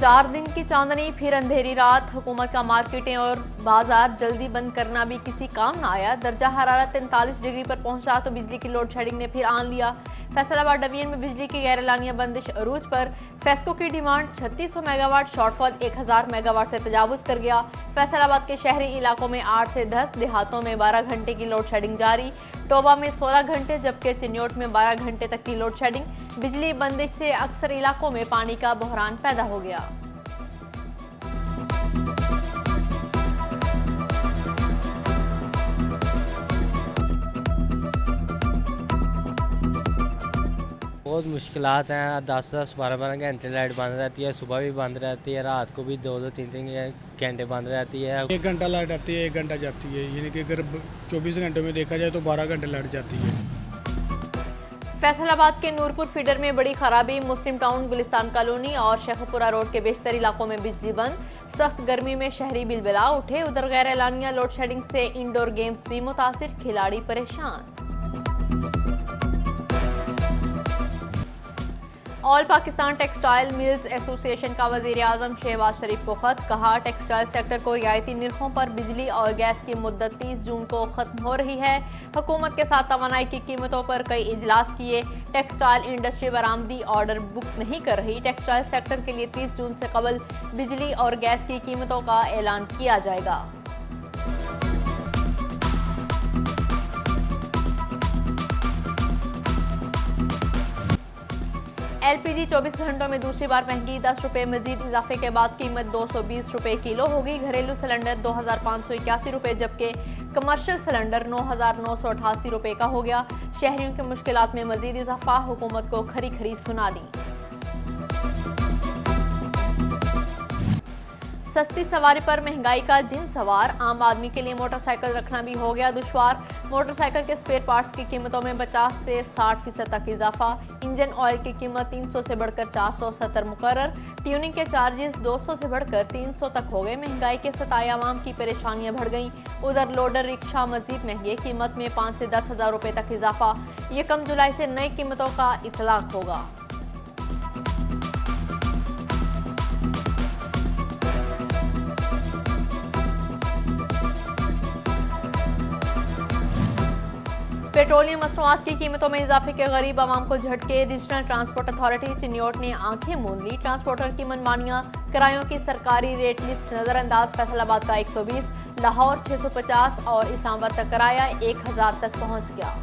4 दिन की चांदनी फिर अंधेरी रात। हुकूमत का मार्केटें और बाजार जल्दी बंद करना भी किसी काम न आया। दर्जा हरारत 43 डिग्री पर पहुंचा तो बिजली की लोड शेडिंग ने फिर आन लिया। फैसलाबाद डिवीजन में बिजली की गैर-एलानिया बंदिश अरूज पर। फेस्को की डिमांड 3600 मेगावाट, शॉर्टफॉल 1000 मेगावाट से तजावुज कर गया। फैसलाबाद के शहरी इलाकों में 8 से 10, देहातों में 12 घंटे की लोड शेडिंग जारी। टोबा में 16 घंटे जबकि चिन्योट में 12 घंटे तक की लोड शेडिंग। बिजली बंदिश से अक्सर इलाकों में पानी का बहरान पैदा हो गया। बहुत मुश्किलात हैं। 10-10, 12-12 घंटे लाइट बंद रहती है, सुबह भी बंद रहती है, रात को भी 2-2, 3-3 घंटे बंद रहती है। 1 घंटा लाइट आती है, 1 घंटा जाती है, यानी कि अगर 24 घंटों में देखा जाए तो 12 घंटे लाइट जाती है। फैसलाबाद के नूरपुर फीडर में बड़ी खराबी। मुस्लिम टाउन, गुलिस्तान कॉलोनी और शेखपुरा रोड के बेशतर इलाकों में बिजली बंद। सख्त गर्मी में शहरी बिलबिला उठे। उधर गैर एलानिया लोड शेडिंग से इंडोर गेम्स भी मुतासिर, खिलाड़ी परेशान। All Pakistan textile mills association का वजीर आजम शहबाज शरीफ को खत। कहा, टेक्सटाइल सेक्टर को रियायती निर्खों पर बिजली और गैस की मुद्दत 30 जून को खत्म हो रही है। हुकूमत के साथ तवानाई की कीमतों पर कई इजलास किए। टेक्सटाइल इंडस्ट्री बरामदी ऑर्डर बुक नहीं कर रही। टेक्सटाइल सेक्टर के लिए 30 जून से कबल बिजली और गैस की कीमतों का ऐलान किया जाएगा। एलपीजी 24 घंटों में दूसरी बार महंगी। 10 रुपए मजीद इजाफे के बाद कीमत 220 रुपए किलो होगी। घरेलू सिलेंडर 2581 रुपए जबकि कमर्शियल सिलेंडर 9988 रुपए का हो गया। शहरियों की मुश्किलात में मजीद इजाफा, हुकूमत को खरी खरी सुना दी। सस्ती सवारी पर महंगाई का जिन सवार। आम आदमी के लिए मोटरसाइकिल रखना भी हो गया दुश्वार। मोटरसाइकिल के स्पेयर पार्ट्स की कीमतों में 50 से 60% तक इजाफा। इंजन ऑयल की कीमत 300 से बढ़कर 470 मुकर्रर। ट्यूनिंग के चार्जेस 200 से बढ़कर 300 तक हो गए। महंगाई के सताए आवाम की परेशानियां बढ़ गईं। उधर लोडर रिक्शा मजीद महंगे, कीमत में 5 से 10 हजार रुपए तक इजाफा। 1 जुलाई से नई कीमतों का इतलाक होगा। पेट्रोलियम मसनूआत की कीमतों में इजाफे के गरीब आवाम को झटके। रीजनल ट्रांसपोर्ट अथॉरिटी चिन्योट ने आंखें मूंद ली। ट्रांसपोर्टर की मनमानियां, किरायों की सरकारी रेट लिस्ट नजरअंदाज। फैसलाबाद का 120, लाहौर 650 और इस्लामाबाद का किराया 1000 तक पहुंच गया।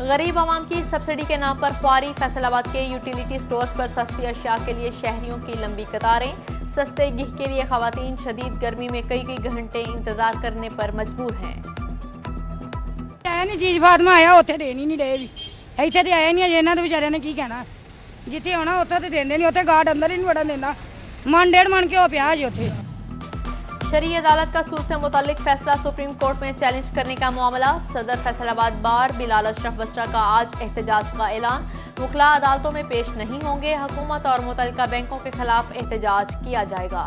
गरीब आवाम की सब्सिडी के नाम पर ख्वारी। फैसलाबाद के यूटिलिटी स्टोर्स पर सस्ती अशिया के लिए शहरियों की लंबी कतारें। सस्ते घी के लिए खवातीन शदीद गर्मी में कई घंटे इंतजार करने पर मजबूर हैं। आया नहीं चीज बाद में आया उत्थे देनी नहीं रहे जी। इतने तो आया नहीं अजे, इन्होंने बेचारे ने की कहना। जिथे होना उत्थे तो देंदे नहीं, उत्थे गार्ड अंदर ही नहीं वड़न देना। मन 1.5 मन घ्यो पिया जी उत्थे। शरई अदालत का सूद से मुतालिक फैसला सुप्रीम कोर्ट में चैलेंज करने का मामला। सदर फैसलाबाद बार बिलाल अशरफ बसरा का आज एहतजाज का ऐलान। वकला अदालतों में पेश नहीं होंगे। हुकूमत और मुतल्लिका बैंकों के खिलाफ एहतजाज किया जाएगा।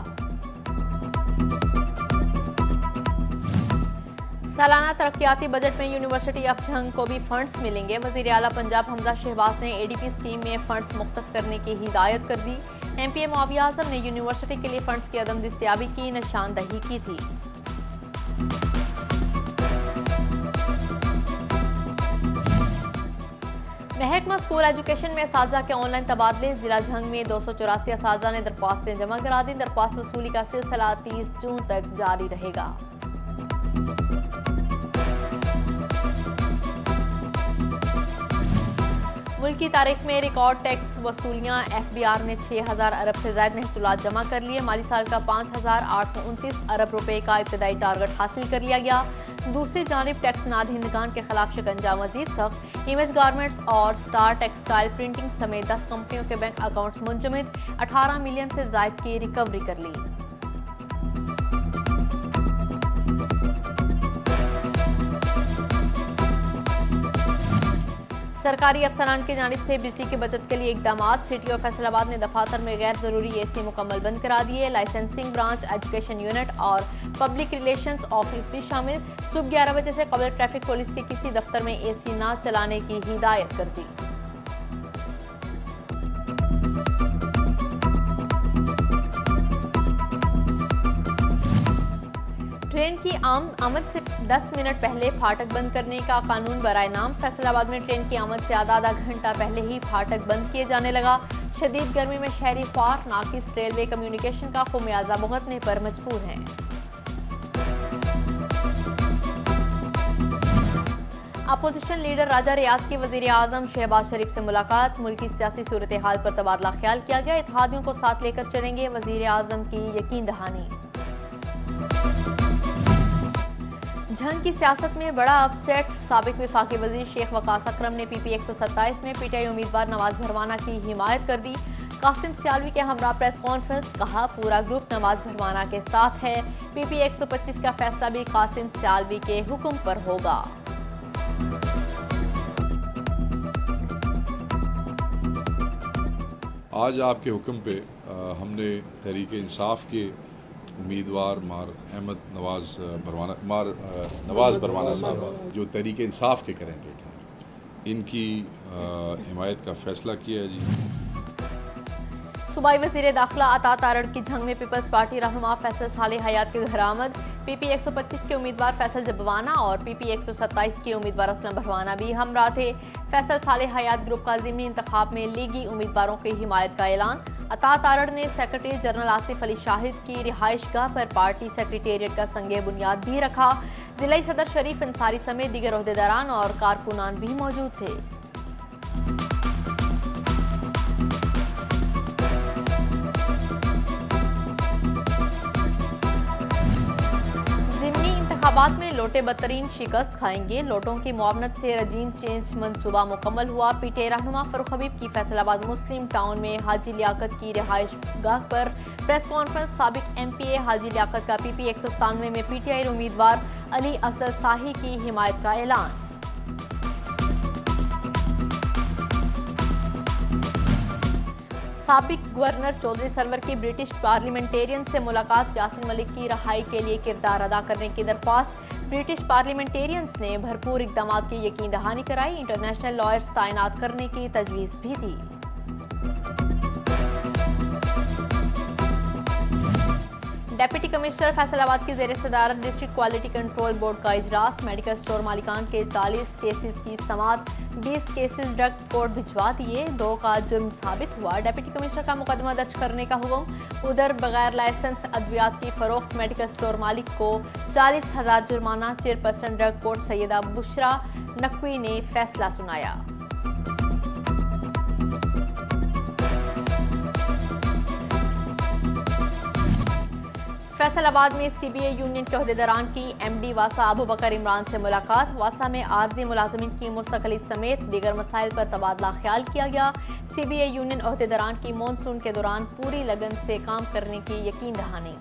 सालाना तरक्याती बजट में यूनिवर्सिटी ऑफ झंग को भी फंड्स मिलेंगे। वजीर आला पंजाब हमजा शहबाज ने एडीपी स्कीम में फंड्स मुख्तस करने की हिदायत कर दी। एमपीए मुआविया आजम ने यूनिवर्सिटी के लिए फंड्स की अदम दस्तयाबी की निशानदही की थी। महकमा स्कूल एजुकेशन में असातिज़ा के ऑनलाइन तबादले। जिला झंग में 284 असातिज़ा ने दरख्वास्तें जमा करा दी। दरख्वास्त वसूली का सिलसिला 30 जून तक जारी रहेगा। मुल्क की तारीख में रिकॉर्ड टैक्स वसूलियां। एफबीआर ने 6000 अरब से ज्यादा महसूलात जमा कर लिए। माली साल का 5829 अरब रुपए का इब्तदाई टारगेट हासिल कर लिया गया। दूसरी जानिब टैक्स नादहिंदगान के खिलाफ शिकंजा मजीद सख्त। इमेज गारमेंट्स और स्टार टेक्सटाइल प्रिंटिंग समेत 10 कंपनियों के बैंक अकाउंट्स मुंजमद। 18 मिलियन से जायद की रिकवरी कर ली। सरकारी अफसरान की जानिब से बिजली की बचत के लिए इकदाम। सिटी और फैसलाबाद ने दफातर में गैर जरूरी एसी मुकम्मल बंद करा दिए। लाइसेंसिंग ब्रांच, एजुकेशन यूनिट और पब्लिक रिलेशंस ऑफिस भी शामिल। सुबह 11 बजे से कबल ट्रैफिक पुलिस के किसी दफ्तर में एसी न चलाने की हिदायत कर दी। ट्रेन की आमद से 10 मिनट पहले फाटक बंद करने का कानून बराए नाम। फैसलाबाद में ट्रेन की आमद से आधा घंटा पहले ही फाटक बंद किए जाने लगा। शदीद गर्मी में शहरी ख्वार नाकिस रेलवे कम्युनिकेशन का खुमियाजा भुगतने पर मजबूर हैं। अपोजिशन लीडर राजा रियाज की वजीर आजम शहबाज शरीफ से मुलाकात। मुल्क की सियासी सूरत हाल पर तबादला ख्याल किया गया। इत्तेहादियों को साथ लेकर चलेंगे, वजीर आजम की यकीन दहानी। झंग की सियासत में बड़ा अपसेट। साबिक विफाकी वजीर शेख वकास अकरम ने पीपी 127 में पीटीआई उम्मीदवार नवाज भरवाना की हिमायत कर दी। कासिम सियालवी के हमरा प्रेस कॉन्फ्रेंस, कहा पूरा ग्रुप नवाज भरवाना के साथ है। पीपी 125 का फैसला भी कासिम सियालवी के हुक्म पर होगा। आज आपके हुक्म पे हमने तहरीक इंसाफ के उम्मीदवार नवाज भरवाना साहब जो तहरीक इंसाफ के कैंडिडेट हैं, इनकी हिमायत का फैसला किया है जी। सूबाई वजीर दाखिला अता तारड़ की झंग में पीपल्स पार्टी रहनुमा फैसल साले हयात के घर आमद। पीपी 125 के उम्मीदवार फैसल जबवाना और पीपी 127 के उम्मीदवार असलम भरवाना भी हमरा थे। फैसल साले हयात ग्रुप का ज़िमनी इंतखाब में लीगी उम्मीदवारों की हिमायत का ऐलान। अता तारड़ ने सेक्रेटरी जनरल आसिफ अली शाहिद की रिहाइशगाह पर पार्टी सेक्रेटेरिएट का संगे बुनियाद भी रखा। जिला सदर शरीफ अंसारी समेत दीगर ओहदेदारान और कारकुनान भी मौजूद थे। इंतखाबात में लोटे बदतरीन शिकस्त खाएंगे। लोटों की मुआवनत से रजीम चेंज मंसूबा मुकम्मल हुआ। पीटीआई रहनुमा फरूख हबीब की फैसलाबाद मुस्लिम टाउन में हाजी लियाकत की रिहाइशगाह पर प्रेस कॉन्फ्रेंस। साबिक एमपीए हाजी लियाकत का पीपी 197 में पीटीआई उम्मीदवार अली अफजल शाही की हिमायत का ऐलान। साबिक गवर्नर चौधरी सरवर की ब्रिटिश पार्लियामेंटेरियन से मुलाकात। यासिन मलिक की रहाई के लिए किरदार अदा करने की दरख्वास्त। ब्रिटिश पार्लियामेंटेरियंस ने भरपूर इकदाम की यकीन दहानी कराई। इंटरनेशनल लॉयर्स तैनात करने की तजवीज भी दी। डेप्यूटी कमिश्नर फैसलाबाद की जेर सदारत डिस्ट्रिक्ट क्वालिटी कंट्रोल बोर्ड का इजलास। मेडिकल स्टोर मालिकान के 40 केसेस की समाअत। 20 केसेस ड्रग कोर्ट भिजवा दिए। 2 का जुर्म साबित हुआ। डेप्यूटी कमिश्नर का मुकदमा दर्ज करने का हुक्म। उधर बगैर लाइसेंस अद्वियात की फरोख्त मेडिकल स्टोर मालिक को 40,000 जुर्माना। Chairperson drug court Syeda Bushra Naqvi ने फैसला सुनाया। फैसलाबाद में सीबीए यूनियन के ओहदेदारान की एमडी वासा अबू बकर इमरान से मुलाकात। वासा में आर्जी मुलाजमीन की मुस्तकली समेत दीगर मसाइल पर तबादला ख्याल किया गया। सीबीए यूनियन ओहदेदारान की मॉनसून के दौरान पूरी लगन से काम करने की यकीन दहानी।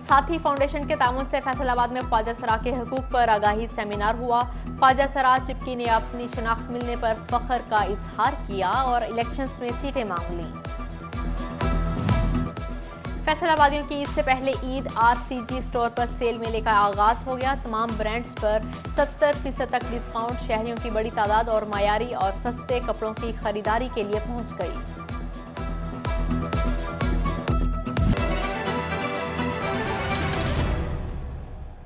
साथी फाउंडेशन के ताउन से फैसलाबाद में ख्वाजा सरा के हकूक पर आगाही सेमिनार हुआ। ख्वाजा सरा चिपकी ने अपनी शनाख्त मिलने पर फख्र का इजहार किया और इलेक्शंस में सीटें मांग लीं। फैसलाबादियों की ईद से पहले ईद आरसीजी स्टोर पर सेल मेले का आगाज हो गया। तमाम ब्रांड्स पर 70% तक डिस्काउंट। शहरियों की बड़ी तादाद और मायारी और सस्ते कपड़ों की खरीदारी के लिए पहुंच गई।